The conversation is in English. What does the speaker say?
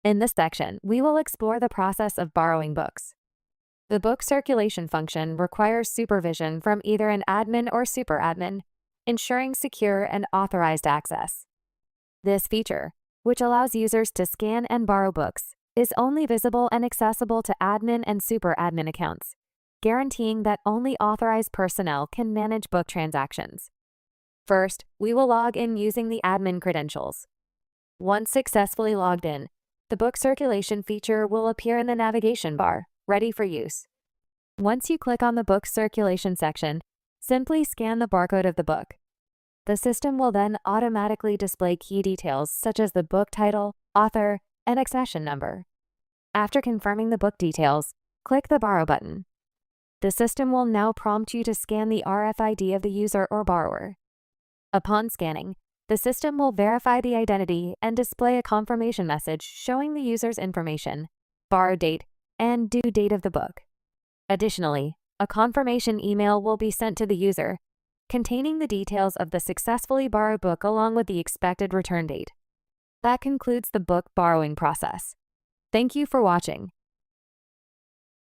In this section, we will explore the process of borrowing books. The book circulation function requires supervision from either an admin or superadmin, ensuring secure and authorized access. This feature, which allows users to scan and borrow books, is only visible and accessible to admin and superadmin accounts, guaranteeing that only authorized personnel can manage book transactions. First, we will log in using the admin credentials. Once successfully logged in, the book circulation feature will appear in the navigation bar, ready for use. Once you click on the book circulation section, simply scan the barcode of the book. The system will then automatically display key details such as the book title, author, and accession number. After confirming the book details, click the Borrow button. The system will now prompt you to scan the RFID of the user or borrower. Upon scanning, the system will verify the identity and display a confirmation message showing the user's information, borrow date, and due date of the book. Additionally, a confirmation email will be sent to the user, containing the details of the successfully borrowed book along with the expected return date. That concludes the book borrowing process. Thank you for watching.